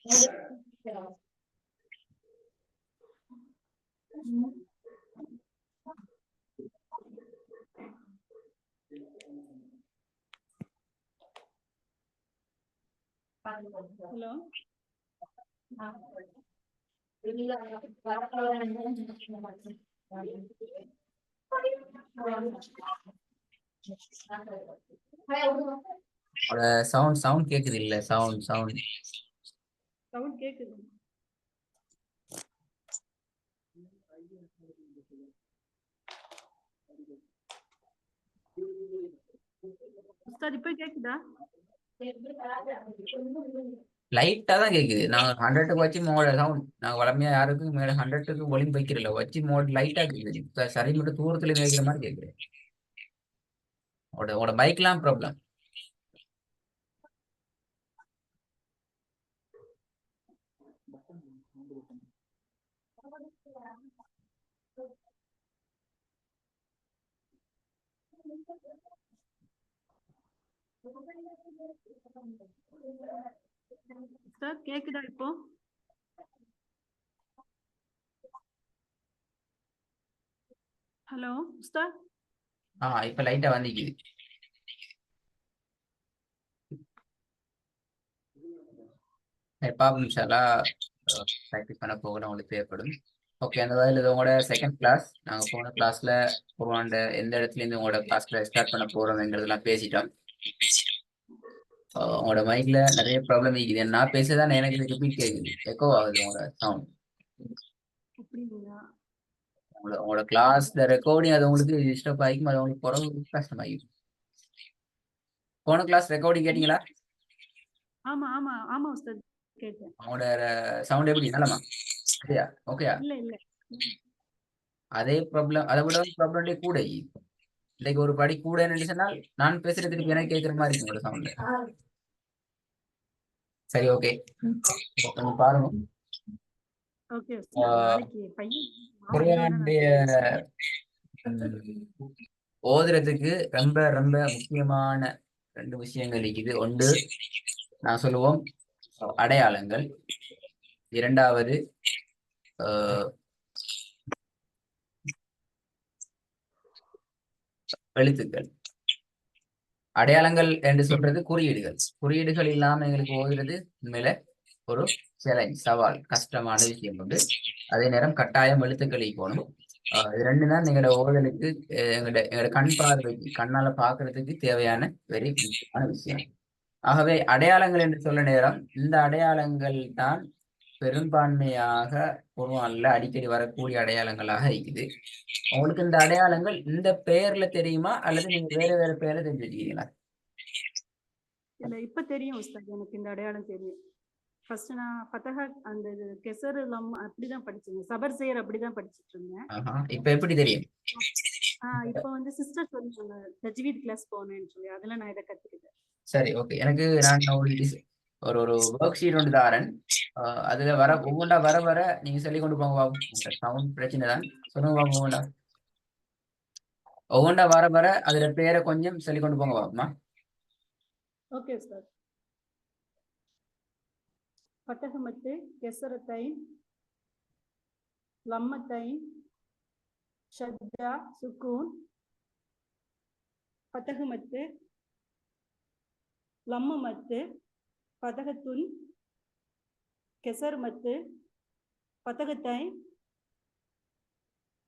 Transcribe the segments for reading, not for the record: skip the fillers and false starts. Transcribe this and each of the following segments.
Hello sound கேக்குது இல்ல? Sound sound கேக்குது. உஸ்தாத் இப்ப கேக்குதா? லைட்டா தான் கேக்குது. நாங்க 100க்கு வச்சு மோட சவுண்ட் நாங்க வளமையா யாருக்கும் மேல 100க்கு ஒலிம்பு வைக்கிறல வச்சு மோட் லைட்டா கேக்குது. சரி மட்டும் தூரத்துல கேட்கிற மாதிரி கேக்குது. உங்களோட பைக்லாம் ப்ராப்ளம். உஸ்தாத் கேக்குதா இப்போ? ஹலோ உஸ்தாத். இப்ப லைட்டா வந்துக்குது. பாப்போம் இன்ஷா அல்லாஹ் ப்ராக்டிஸ் பண்ண போகணும், உங்களுக்கு தேவைப்படும். ஓகே, அந்த வகையில் இது உங்களோட செகண்ட் கிளாஸ். நாங்கள் போன கிளாஸ்ல குர்ஆன்ல எந்த இடத்துல இருந்து உங்களோட கிளாஸ்ல ஸ்டார்ட் பண்ண போறோம்ங்கிறதெல்லாம் பேசிட்டோம். உங்களோட மைக்ல நிறைய ப்ராப்ளம் இருக்குது. நான் பேசுறதான் எனக்கு ரிப்பீட் கேட்குது, எக்கோ ஆகுது உங்களோட சவுண்ட். அப்படிங்களா? உங்களோட கிளாஸ்ல ரெக்கார்டிங் அது உங்களுக்கு டிஸ்டர்ப் ஆகிக்கும், அது உங்களுக்கு குறவு கஷ்டமாகிக்கும். போன கிளாஸ் ரெக்கார்டிங் கேட்டீங்களா? ஆமா ஆமா ஆமா உஸ்தாத் கேட்டேன். உங்களோட சவுண்ட் எப்படி நல்லமா? சரியா? ஓகேயா? இல்ல இல்ல அதே ப்ராப்ளம், அதை விட ப்ராப்ளம் கூட இன்னைக்கு ஒரு படி கூட என்ன சொன்னால் நான் பேசுறது திருப்பி எனக்கு கேட்குற மாதிரி இருக்கும் உங்களோட சவுண்ட். சரி, ஓகே, கொஞ்சம் பாருங்க. ஓகே உஸ்தாத். நாளைக்கு பையன் குர்ஆனுடைய ஓதுறதுக்கு ரொம்ப ரொம்ப முக்கியமான 2 விஷயங்கள் இருக்குது. ஒன்று நான் சொல்லுவோம் அடையாளங்கள், இரண்டாவது எழுத்துக்கள். அடையாளங்கள் என்று சொல்றது குறியீடுகள் இல்லாம எங்களுக்கு ஓதுறது உண்மையில ஒரு சேலஞ்ச், சவால், கஷ்டமான விஷயம் உண்டு. அதே நேரம் கட்டாயம் எழுத்துக்களை போகணும். இது ரெண்டு தான் எங்களோட ஓதலுக்கு எங்களோட கண் பார்வைக்கு, கண்ணால பாக்குறதுக்கு தேவையான வெரி முக்கியமான விஷயம். ஆகவே அடையாளங்கள் என்று சொல்ல நேரம் இந்த அடையாளங்கள் தான் பெரும்பான்மையாக குர்ஆன்ல அடிக்கடி வரக்கூடிய அடையாளங்களாக இருக்குது. உங்களுக்கு இந்த அடையாளங்கள் இந்த பெயர்ல தெரியுமா அல்லது நீங்க வேற வேற பெயர்ல தெரிஞ்சுக்கிறீங்களா? இல்ல இப்ப தெரியும் உஸ்தாத், எனக்கு இந்த அடையாளம் தெரியும். ஃபர்ஸ்ட் நான் ஃபதஹ அந்த கெசர் லம் அப்படிதான் படிச்சேன். சபர் சேர் அப்படிதான் படிச்சிட்டு இருந்தேன். இப்ப எப்படி தெரியும்? இப்போ வந்து சிஸ்டர் சொன்னாங்க தஜ்வீத் கிளாஸ் போனேன்னு சொல்லி, அதுல நான் இதை கத்துக்கிட்டேன். சரி, ஓகே. நான் ஒரு ஒரு ஒர்க் ஷீட் ஒன்று தாரேன். அதுல வர ஒவ்வொன்றா வர வர நீங்க சொல்லி கொண்டு போங்க பாபு. சவுண்ட் பிரச்சனை தான், சொல்லுங்க பாபு. ஒவ்வொன்றா வர வர அதுல பேரை கொஞ்சம் சொல்லி கொண்டு போங்க பாபுமா. Okay sir. ஃபதஹமத்து, கெசரத்தைன், லம்மத்தைன், ஷத்தா, சுக்கூன். ஃபதஹமத்து, லம்மமத்து, ஃபதஹத்துன், கெசர்மத்து, ஃபதஹத்தைன்,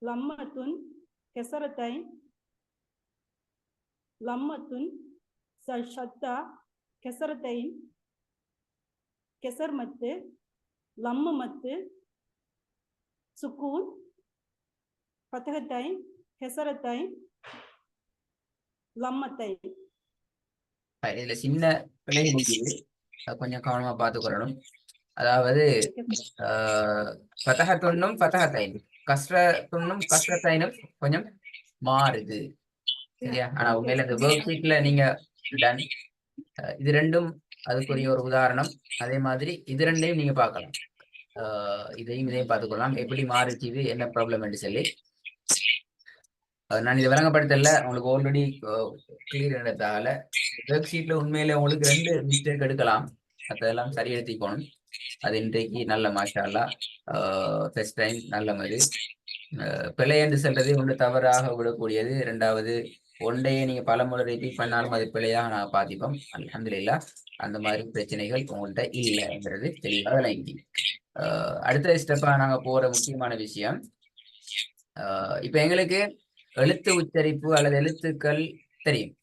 லம்மத்துன், கெசரத்தைன், லம்மத்துன், ஷத்தா, கெசரத்தைன், கெசர்மத்து, லம்மமத்து, சுக்கூன், ஃபதஹத்தைன், கெசரத்தைன், லம்மத்தைன். இதுல சின்ன பிழை இருக்குது, கொஞ்சம் கவனமா பார்த்துக்கொள்ளணும். அதாவது ஃபதஹத்துன்னும் ஃபதஹத்தைன், கஸ்ரத்துன்னும் கஸ்ரத்தைனும் கொஞ்சம் மாறுது, சரியா? ஆனா உண்மையில இந்த ஒர்க் ஷீட்ல நீங்க டன் இது ரெண்டும் அதுக்குரிய ஒரு உதாரணம். அதே மாதிரி இது ரெண்டையும் நீங்க பார்க்கலாம். இதையும் பார்த்துக்கொள்ளலாம், எப்படி மாறுச்சு, இது என்ன ப்ராப்ளம் என்று சொல்லி. நான் இதை விளங்கப்படுத்தல, உங்களுக்கு ஆல்ரெடி கிளியர் எடுத்தால ஒர்க் ஷீட்ல உண்மையில உங்களுக்கு 2 மிஸ்டேக் எடுக்கலாம். அதெல்லாம் சரியெடுத்திக்கணும். அது இன்றைக்கு நல்ல மாஷா அல்லாஹ் ஃபர்ஸ்ட் டைம் நல்ல மாதிரி பிழை என்று சொல்றது ஒன்று தவறாக விடக்கூடியது. இரண்டாவது ஒன்றையே நீங்க பல முறை ரிப்பீட் பண்ணாலும் அது பிழையாக நான் பார்த்திப்போம். அல்ஹம்துலில்லாஹ் அந்த மாதிரி பிரச்சனைகள் உங்கள்கிட்ட இல்லைங்கிறது தெளிவாக விளங்கி அடுத்த ஸ்டெப்பா நாங்க போற முக்கியமான விஷயம் இப்ப எங்களுக்கு எழுத்து உச்சரிப்பு அல்லது எழுத்துக்கள் தெரியும்,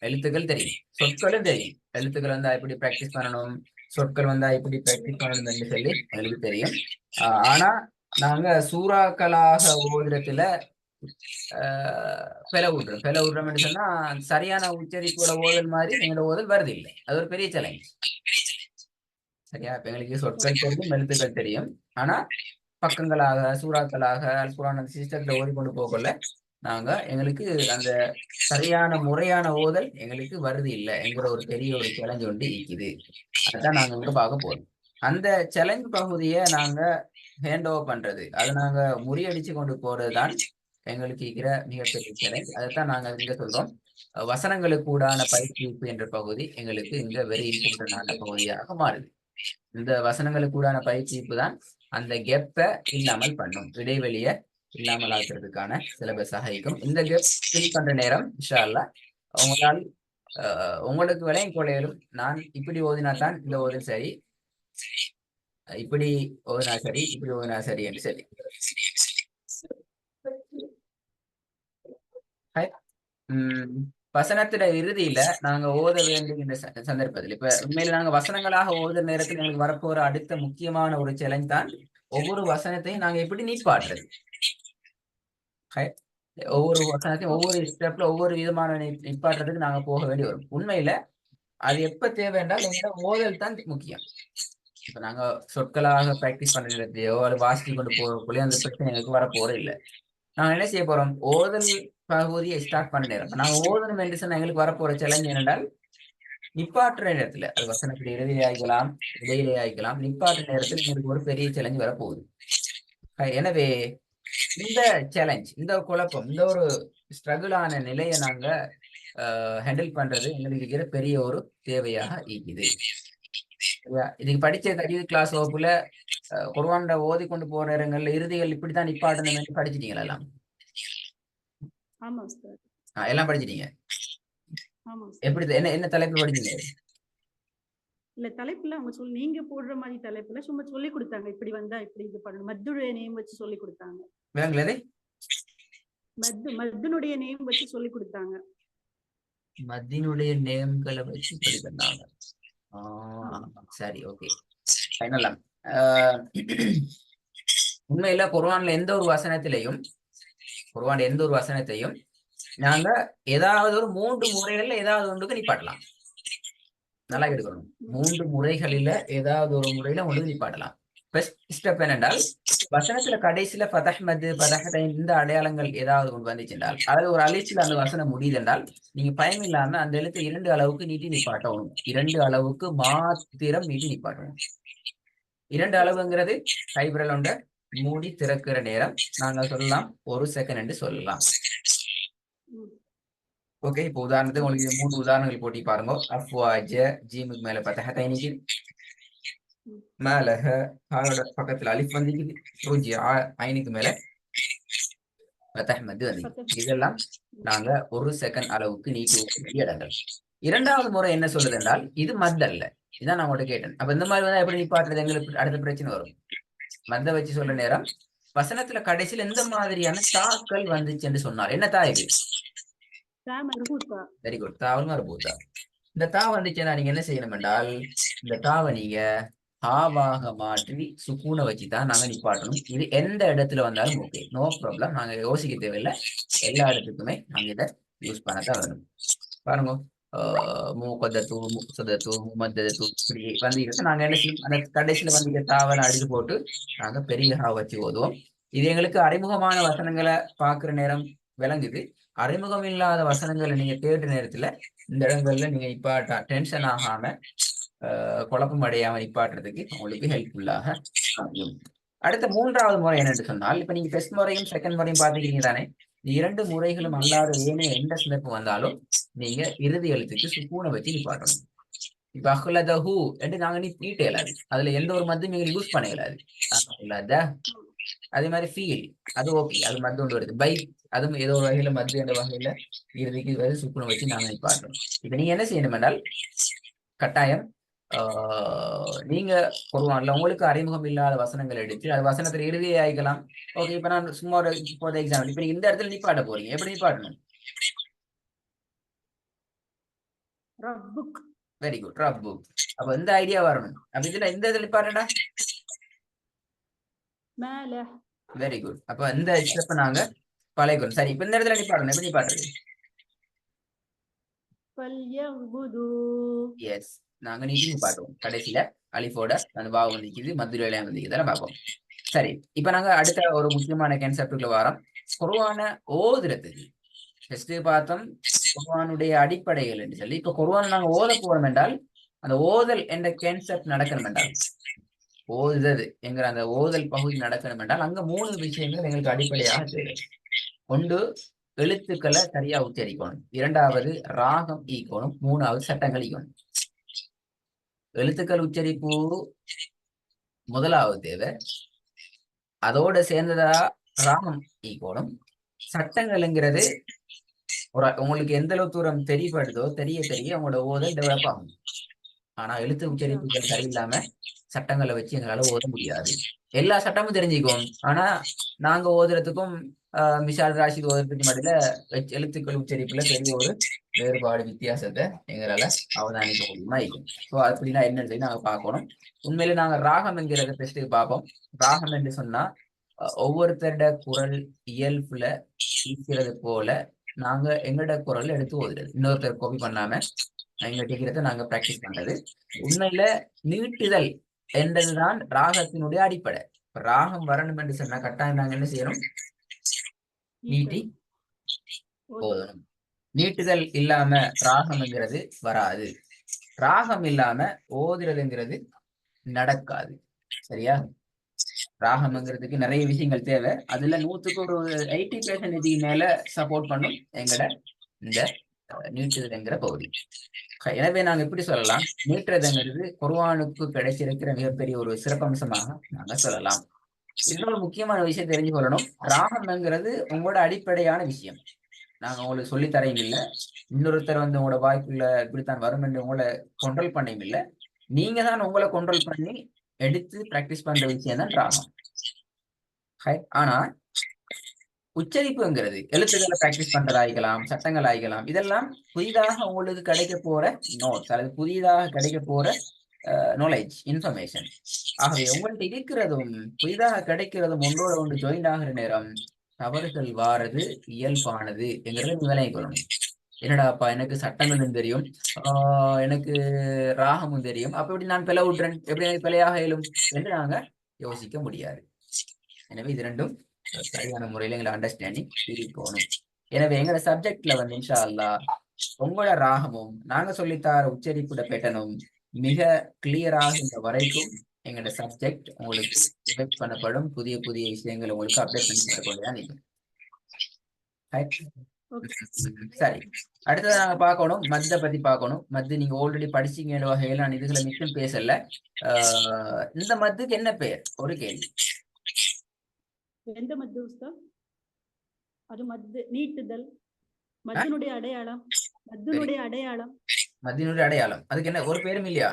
சொற்களும் தெரியும். எழுத்துக்கள் வந்தா எப்படி பிராக்டிஸ் பண்ணணும், சொற்கள் வந்தா எப்படி பிராக்டிஸ் பண்ணணும் என்று சொல்லி எங்களுக்கு தெரியும். ஆனா நாங்க சூறாக்களாக ஓதுறதுல பிழை விடுறோம் சொன்னா சரியான உச்சரிப்போட ஓதல் மாதிரி எங்களோட ஓதல் வருது இல்லை. அது ஒரு பெரிய சேலஞ்ச். சரியா? இப்ப எங்களுக்கு சொற்கள் தெரியும், எழுத்துக்கள் தெரியும். ஆனா பக்கங்களாக சூறாக்களாக குர்ஆன் சிஸ்டத்துல ஓதி கொண்டு போகல நாங்க எங்களுக்கு அந்த சரியான முறையான ஓதல் எங்களுக்கு வருது இல்லை என்கிற ஒரு பெரிய ஒரு சேலஞ்ச் ஒன்று இருக்குது. அதுதான் நாங்க இங்க பார்க்க போறோம். அந்த சேலஞ்ச் பகுதியை நாங்க ஹேண்ட் ஓவர் பண்றது, அதை நாங்க முறியடிச்சு கொண்டு போறதுதான் எங்களுக்கு இருக்கிற மிகப்பெரிய சேலஞ்ச். அதைத்தான் நாங்க இங்க சொல்றோம். வசனங்களுக்கு கூடான பயிற்சிப்பு என்ற பகுதி எங்களுக்கு இங்க வெரி இம்பார்ட்டன்டான பகுதியாக மாறுது. இந்த வசனங்களுக்கு கூடான பயிற்சிப்பு தான் அந்த கெப்பை இல்லாமல் பண்ணும், இடைவெளிய இல்லாமல் ஆக்குறதுக்கான சிலபஸாக இருக்கும். இந்த கெப் ஃபில் பண்ற நேரம் இன்ஷா அல்லாஹ் உங்களால் உங்களுக்கு விளையும் கொள்ளையிலும் நான் இப்படி ஓதினா தான் இந்த ஓதல் சரி, இப்படி ஓதினா சரி, இப்படி ஓதினா சரி என்று சரி. வசனத்துல இறுதியில நாங்க ஓத வேண்டிய சந்தர்ப்பத்தில் இப்ப உண்மையில நாங்க வசனங்களாக ஓதுற நேரத்தில் எங்களுக்கு வரப்போற அடுத்த முக்கியமான ஒரு சேலஞ்ச் தான் ஒவ்வொரு வசனத்தையும் நாங்க எப்படி நீப்பாட்டுறது. ஒவ்வொரு வசனத்தையும் ஒவ்வொரு ஸ்டெப்ல ஒவ்வொரு விதமான நிப்பாட்டுறதுக்கு நாங்க போக வேண்டி வரும். உண்மையில அது எப்ப தேவை என்றால் எங்களோட ஓதல் தான் முக்கியம். இப்ப நாங்க சொற்களாக பிராக்டிஸ் பண்றதையோ அது வாசித்து கொண்டு போகக்குள்ளே அந்த பிரச்சனை எங்களுக்கு வரப்போற இல்லை. நாங்க என்ன செய்ய போறோம், ஓதல் பகுதியை ஸ்டார்ட் பண்ண நேரம் நாங்க ஓதணும் என்று சொன்னா எங்களுக்கு வரப்போற சேலஞ்ச் என்னென்றால் நிப்பாட்டுற நேரத்துல அது வசனத்துல இறுதியிலே ஆகிக்கலாம், இடையிலே ஆகிக்கலாம், நிப்பாட்டுற நேரத்தில் எங்களுக்கு ஒரு பெரிய சேலஞ்ச் வரப்போகுது. எனவே இந்த சேலஞ்ச், இந்த குழப்பம், இந்த ஒரு ஸ்ட்ரகிளான நிலையை நாங்க ஹேண்டில் பண்றது எங்களுக்கு இருக்கிற பெரிய ஒரு தேவையாக இருக்குது. இதுக்கு படிச்ச தஜ்வீத் கிளாஸ் வகுப்புல குர்ஆன்ல ஓதி கொண்டு போற நேரங்கள்ல இறுதிகள் இப்படித்தான் நிப்பாட்டணும் படிச்சிட்டீங்களா எல்லாம்? எல்லாம் படிச்சிட்டீங்க? எப்படி என்ன தலைப்பு படிச்சீங்க? இல்ல தலைப்புல அவங்க நீங்க போடுற மாதிரி தலைப்புல சும்மா சொல்லி கொடுத்தாங்க, இப்படி வந்தா இப்படி இது பண்ணணும், மத்துடைய நேம் வச்சு சொல்லி கொடுத்தாங்க. வேங்களே மத்தினுடைய நேம் வச்சு சொல்லி கொடுத்தாங்க. மத்தினுடைய நேம்களை வச்சு சொல்லி தந்தாங்க. சரி, ஓகே, ஃபைனலா உண்மையில குர்ஆன்ல எந்த ஒரு வசனத்தையும் நாங்க ஏதாவது ஒரு 3 முறைகள்ல ஏதாவது ஒன்றுக்கு நிப்பாட்டலாம். நல்லா எடுக்கணும். 3 முறைகளில ஏதாவது ஒரு முறையில ஒன்று நிப்பாட்டலாம். ஃபர்ஸ்ட் ஸ்டெப் என்னென்றால் வசனத்துல கடைசியில ஃபதஹ்மது ஃபதஹதைன் இந்த அடையாளங்கள் ஏதாவது ஒன்று வந்துச்சுன்றால் அதாவது ஒரு அலிஃப்ல அந்த வசனம் முடியுது என்றால் நீங்க பயம் இல்லாம அந்த எழுத்து 2 அளவுக்கு நீட்டி நிப்பாட்டணும். 2 அளவுக்கு மாத்திரம் நீட்டி நிப்பாட்டணும். 2 அளவுங்கிறது கைவிரல் ஒன்றை மூடி திறக்கிற நேரம் நாங்க சொல்லலாம் 1 செகண்ட் என்று சொல்லலாம். ஓகே, இப்போ உதாரணத்துக்கு உங்களுக்கு 3 உதாரணங்கள் போட்டி பாருங்க. அஃப்வாஜ ஜீமுக்கு மேல ஃபதஹதைன் மேலஹ ஹாவோட பக்கத்துல அலிஃப் வந்துக்குது, ருஜிஅ ஐனுக்கு மேல ஃபதஹ்மது வந்து. இதெல்லாம் நாங்க 1 செகண்ட் அளவுக்கு நீட்டி வேண்டிய இடங்கள். இரண்டாவது முறை என்ன சொல்லுது என்றால் இது மத் அல்ல. இதான் நான் உங்கள்கிட்ட கேட்டேன். அப்ப இந்த மாதிரி வந்து எப்படி நிப்பாட்டுறது, எங்களுக்கு அடுத்த பிரச்சனை வரும். மத்த வச்சு சொல்ற நேரம் வசனத்துல கடைசியில எந்த மாதிரியான தாக்கள் வந்துச்சு என்று சொன்னார். என்ன தா இது? வெரி குட், தாவல் மர்பூத்தா. இந்த தா வந்துச்சுன்னா நீங்க என்ன செய்யணும் என்றால் இந்த தாவை நீங்க ஹாவாக மாற்றி சுக்கூனை வச்சுதான் நாங்க நிப்பாட்டணும். இது எந்த இடத்துல வந்தாலும் ஓகே, நோ ப்ராப்ளம். நாங்க யோசிக்க தேவையில்லை. எல்லா இடத்துக்குமே நாங்க இதை யூஸ் பண்ணத்தான் வரணும். பாருங்க, மூக்கதத்து முக்சதத்து முமத்ததத்து இப்படி வந்து நாங்க என்ன செய்யும், அந்த கடைசியில வந்து தாவலை அடிச்சு போட்டு நாங்க பெரிய ஹா வச்சு ஓதுவோம். இது எங்களுக்கு அறிமுகமான வசனங்களை பாக்குற நேரம் விளங்குது. அறிமுகம் இல்லாத வசனங்களை நீங்க தேடுற நேரத்துல இந்த இடங்கள்ல நீங்க நிப்பாட்டா டென்ஷன் ஆகாம குழப்பம் அடையாம நிப்பாட்டுறதுக்கு உங்களுக்கு ஹெல்ப்ஃபுல்லாக அமையும். அடுத்த 3வது முறை என்னன்னு சொன்னால் இப்ப நீங்க ஃபர்ஸ்ட் முறையும் செகண்ட் முறையும் பாத்துக்கிறீங்க தானே. இந்த 2 முறைகளும் அல்லாத ஏனே எந்த சந்தர்ப்பம் வந்தாலும் நீங்க இறுதி எழுத்துக்கு சுக்கூனை வச்சு நிப்பாட்டணும். இப்ப அஹ்லதஹு என்று நாங்க நீட்ட இயலாது. அதுல எந்த ஒரு மத்தும் நீங்க யூஸ் பண்ண இயலாது. அஹ்லத அதே மாதிரி ஃபீல் அது ஓகே, அது மத்து ஒன்று வருது. பை அதுவும் ஏதோ ஒரு வகையில மத்து என்ற வகையில இறுதிக்கு வந்து சுக்குனை வச்சு நாங்க நிப்பாட்டுறோம். இப்ப நீங்க என்ன செய்யணும் என்றால் கட்டாயம் நீங்க குர்ஆன்ல உங்களுக்கு அறிமுகம் இல்லாத வசனங்கள் எடுத்து அது வசனத்துல இறுதியே ஆயிக்கலாம். ஓகே, இப்ப நான் சும்மா ஒரு ஃபார் எக்ஸாம்பிள் இப்ப நீங்க இந்த இடத்துல நிப்பாட்ட போறீங்க, எப்படி நிப்பாட்டணும்? ரப்புக். வெரி குட், ரப்பு. அப்ப இந்த ஐடியா வரணும். அப்ப இதுல இந்த இதுல நிப்பாட்டா மேல. Very good. அப்ப இந்த ஸ்டெப் நாங்க பழகிக்கணும். சரி, இப்ப இந்த இடத்துல நிப்பாட்டணும், எப்படி நிப்பாட்டுறது? ஃபல்யஅ்புது. எஸ், நாங்க நீட்டி நிப்பாட்டுவோம். கடைசியில அலிஃபோட அந்த வாவு வந்துக்குது, மதுரை வேலையா வந்துக்குது, இதெல்லாம் பார்ப்போம். சரி, இப்ப நாங்க அடுத்த ஒரு முக்கியமான கான்செப்டுக்குள்ள வரோம். குர்ஆன ஓதுறதுக்கு ஃபர்ஸ்ட் பார்த்தோம் குர்ஆனுடைய அடிப்படைகள் என்று சொல்லி. இப்ப குர்ஆன் நாங்க ஓத போறோம் என்றால் அந்த ஓதல் என்ற கான்செப்ட் நடக்கணும் என்றால், ஓதுதது என்கிற அந்த ஓதல் பகுதி நடக்கணும் என்றால் அங்க 3 விஷயங்கள் எங்களுக்கு அடிப்படையாக தேவை. ஒன்று, எழுத்துக்களை சரியா உச்சரிக்கணும். இரண்டாவது, ராகம் ஈக்கணும். மூணாவது, சட்டங்கள் ஈக்கணும். எழுத்துக்கள் உச்சரிப்பு முதலாவது தேவை. அதோட சேர்ந்ததா ராகம் ஈக்கணும். சட்டங்கள்ங்கிறது உங்களுக்கு எந்த அளவு தூரம் தெரியப்படுதோ தெரிய உங்களோட ஓதல் டெவலப் ஆகும். ஆனா எழுத்து உச்சரிப்புகள் சரியில்லாம சட்டங்களை வச்சு எங்களால ஓத முடியாது. எல்லா சட்டமும் தெரிஞ்சுக்குவோம், ஆனா நாங்க ஓதுறதுக்கும் மிஷால் ராஷித் ஓதுறதுக்கு மத்தியில எழுத்துக்கள் உச்சரிப்புல பெரிய ஒரு வேறுபாடு வித்தியாசத்தை எங்களால அவதானிக்க முடியுமா இருக்கும். ஸோ அப்படின்னா என்னன்னு சொல்லி நாங்க பார்க்கணும். உண்மையில நாங்க ராகம் என்கிறத டெஸ்ட்டுக்கு பார்ப்போம். ராகம் என்று சொன்னா ஒவ்வொருத்தருட குரல் இயல்புல ஈக்கிறது போல நாங்க எங்களோட குரல் எடுத்து ஓதுறது, இன்னொருத்தர் காப்பி பண்ணாம எங்க டிக்கிறத நாங்க பிராக்டிஸ் பண்றது. உண்மையில நீட்டுதல் என்றதுதான் ராகத்தினுடைய அடிப்படை. ராகம் வரணும் என்று சொன்னா கட்டாயம் நாங்க என்ன செய்யணும்? நீட்டி ஓதணும். நீட்டுதல் இல்லாம ராகம்ங்கிறது வராது. ராகம் இல்லாம ஓதுறதுங்கிறது நடக்காது. சரியா? ராகம்ங்கிறதுக்கு நிறைய விஷயங்கள் தேவை. அதுல 100க்கு ஒரு 80% மேல சப்போர்ட் பண்ணும் எங்கட இந்த நீட்டுதல்ங்கிற பகுதி. எனவே நாங்க எப்படி சொல்லலாம், நீட்டுறதுங்கிறது குர்ஆனுக்கு கிடைச்சிருக்கிற மிகப்பெரிய ஒரு சிறப்பம்சமாக நாங்க சொல்லலாம். இன்னொரு முக்கியமான விஷயம் தெரிஞ்சு கொள்ளணும். ராகம்ங்கிறது உங்களோட அடிப்படையான விஷயம். நாங்க உங்களுக்கு சொல்லி தரையும் இல்லை, இன்னொருத்தர் வந்து உங்களோட வாய்ப்புல இப்படித்தான் வரும் என்று உங்களை கண்ட்ரோல் பண்ணியும் இல்லை. நீங்க தான் உங்களை கண்ட்ரோல் பண்ணி எடுத்து பிராக்டிஸ் பண்ற விஷயம் தான் ராகம். ஆனா உச்சரிப்புங்கிறது எழுத்துக்களை பிராக்டிஸ் பண்றதாயிக்கலாம், சட்டங்கள் ஆகிக்கலாம், இதெல்லாம் புதிதாக உங்களுக்கு கிடைக்க போற நோட்ஸ் அல்லது புதிதாக கிடைக்க போற நாலேஜ் இன்ஃபர்மேஷன். ஆகவே உங்கள்கிட்ட இருக்கிறதும் புதிதாக கிடைக்கிறதும் ஒன்றோட ஒன்று ஜாயின் ஆகிற நேரம் தவறுகள் வாரது இயல்பானது என்கிறத நீ விளங்கிக் கொள்ளணும். என்னடாப்பா எனக்கு சட்டங்களும் தெரியும், எனக்கு ராகமும் தெரியும், அப்ப எப்படி நான் பிழை விட்டுறேன், எப்படி எனக்கு பிழையாக இயலும் என்று நாங்க யோசிக்க முடியாது. எனவே இது ரெண்டும் சரியான முறையில எங்களை அண்டர்ஸ்டாண்டிங் இருக்கணும். எனவே எங்களோட சப்ஜெக்ட்ல வந்து இன்ஷா அல்லாஹ் உங்களோட ராகமும் நாங்க சொல்லித்தார உச்சரிப்புட பேட்டனும் மிக கிளியராக வரைக்கும் எங்களோட சப்ஜெக்ட் உங்களுக்கு டிபெக்ட் பண்ணப்படும். புதிய புதிய விஷயங்கள் உங்களுக்கு அப்டேட் பண்ணி தரக்கூடியதான் நீங்க. சரி, அடுத்தது நாங்க பார்க்கணும் மத்தை பத்தி பார்க்கணும். மத்து நீங்க ஆல்ரெடி படிச்சீங்க வகையில நான் இதுகளை மிச்சம் பேசல. இந்த மத்துக்கு என்ன பெயர்? ஒரு கேள்வி. எந்த மத்து உஸ்தாத்? அது மத்து நீட்டுதல். மத்தினுடைய அடையாளம். மத்தினுடைய அடையாளம். மத்தினுடைய அடையாளம் அதுக்கு என்ன ஒரு பேரும் இல்லையா?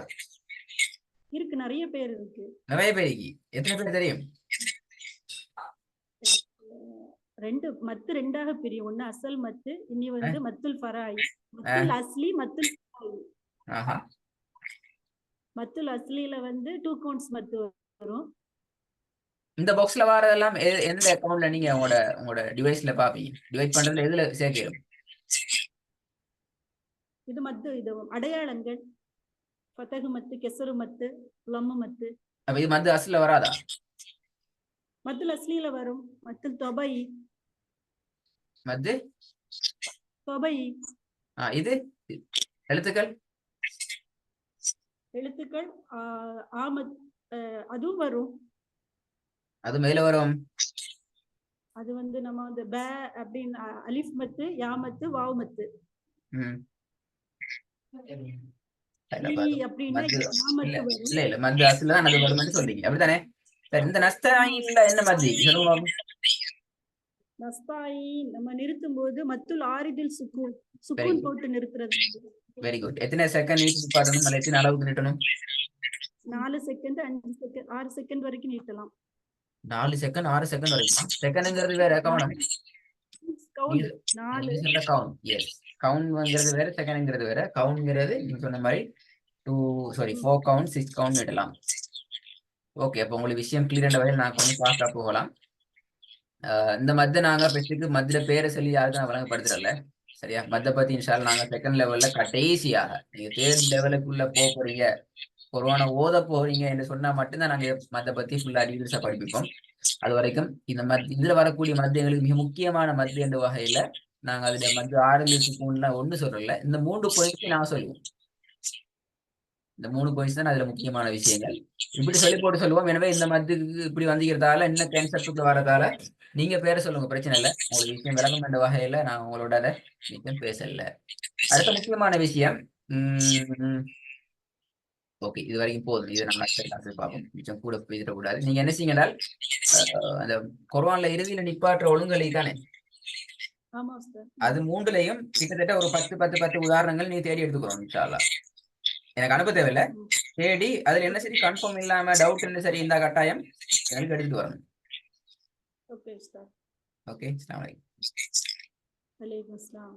இருக்கு, நிறைய பேர் இருக்கு. நிறைய பேருக்கு எத்தனை பேர் தெரியும்? ரெண்டு மத்து ரெண்டாக பிரியும். ஒண்ணு அசல் மத்து, இனி வந்து மத்துல் ஃபராயி, மத்துல் அஸ்லி, மத்துல் ஃபராயி. மத்துல் அஸ்லில வந்து 2 கவுண்ட்ஸ் மத்து வரும். இந்த பாக்ஸ்ல வரதெல்லாம் எந்த அக்கவுண்ட்ல நீங்க உங்களோட டிவைஸ்ல பாப்பீங்க? டிவைட் பண்றதுல எதுல சேர்க்கிறோம்? இது மத்து, இது அடையாளங்கள். ஃபதஹ் மத்து, கெஸ்ரு மத்து, லம்மு மத்து. அப்ப இது மத்து அஸ்ல வராதா? மத்துல் அஸ்லில வரும். மத்துல் தொபை. மத்து தொபை. இது எழுத்துக்கள் ஆமத் அதுவும் வரும். அது மேல வரும். அது வந்து நம்ம வந்து ப அப்படின்னு அலிஃப் மத்து, யா மத்து, வாவ் மத்து. அப்படின்னா மது இல்ல நாமத்து வரும். இல்ல இல்ல மது அசுல தான் அது வரும்னு சொல்றீங்க அப்படித்தானே? சரி, இந்த நஸ்தாயின்ல என்ன மத்தி சொல்லுங்க பாப்போம். நஸ்தாயி நம்ம நிறுத்தும் போது மத்துல் ஆரிதில் சுக்கூன் Very சுக்கூன் good. போட்டு நிறுத்துறது. Very good. எத்தனை செகண்ட் நிப்பாட்டணும், அல்ல எத்தனை அளவுக்கு நீட்டணும்? 4 செகண்ட் 5 செகண்ட் 6 செகண்ட் வரைக்கும் நீட்டலாம். 4 செகண்ட் 6 செகண்ட் வரைக்கும். செகண்ட்ங்கிறது வேற கவனம். கவுண்ட் 4 கவுண்ட் எஸ் கவுண்ட்ங்கிறது வேற, செகண்ட்ங்கிறது வேற. கவுண்ட்ங்கிறது நீங்க சொன்ன மாதிரி 4 கவுண்ட் 6 கவுண்ட் நீட்டலாம். ஓகே, அப்போ உங்களுக்கு விஷயம் கிளியர் வரையில் நான் கொஞ்சம் ஃபாஸ்டா போகலாம். இந்த மத்த நாங்க பெஸ்ட்டுக்கு மத்திய பேரை சொல்லி யாருக்கும் நான் வழங்கப்படுத்துறல. சரியா? மத்த பத்தி இன்ஷால் நாங்க செகண்ட் லெவல்ல கடைசியாக நீங்க தேர்ட் லெவலுக்குள்ள போறீங்க, கொரோனா ஓத போறீங்க என்று சொன்னா மட்டும்தான் நாங்க மத்த பத்தி ஃபுல்லா டீடைல்ஸா படிப்போம். அது வரைக்கும் இந்த இதுல வரக்கூடிய மத்திய எங்களுக்கு மிக முக்கியமான மத்திய என்ற வகையில நாங்க அதுல மத்திய 6 ஒண்ணு சொல்றல, இந்த 3 பாயிண்ட்ஸ் நான் சொல்லுவோம். இந்த 3 பாயிண்ட்ஸ் தான் அதுல முக்கியமான விஷயங்கள். இப்படி சொல்லி போட்டு சொல்லுவோம். எனவே இந்த மத்தியக்கு இப்படி வந்திருக்கிறதால என்ன கேன்செப்டுக்குள்ள வரதால நீங்க பேரை சொல்லுங்க, பிரச்சனை இல்லை. உங்களுக்கு விஷயம் விளக்கம் என்ற வகையில நான் உங்களோட அதை நிச்சயம் பேசல. அடுத்த முக்கியமான விஷயம் ஓகே, இது வரைக்கும் போதும். இதை நம்ம பார்ப்போம், மிச்சம் கூட பேசிடக்கூடாது. நீங்க என்ன செய்யுங்கன்னா அந்த குர்ஆன்ல இறுதியில நிப்பாற்ற ஒழுங்கலை தானே, அது 3லயும் கிட்டத்தட்ட ஒரு 10 உதாரணங்கள் நீ தேடி எடுத்துக்கிறோம். இன்ஷா அல்லாஹ் எனக்கு அனுப்ப தேவையில்லை, தேடி அதுல என்ன சரி கன்ஃபார்ம் இல்லாம டவுட் என்ன சரி இந்த கட்டாயம் எனக்கு எடுத்துட்டு வரணும். ஓகே உஸ்தாத். ஓகே, அஸ்ஸலாமு அலைக்கும். வலைக்கும் அஸ்ஸலாம்.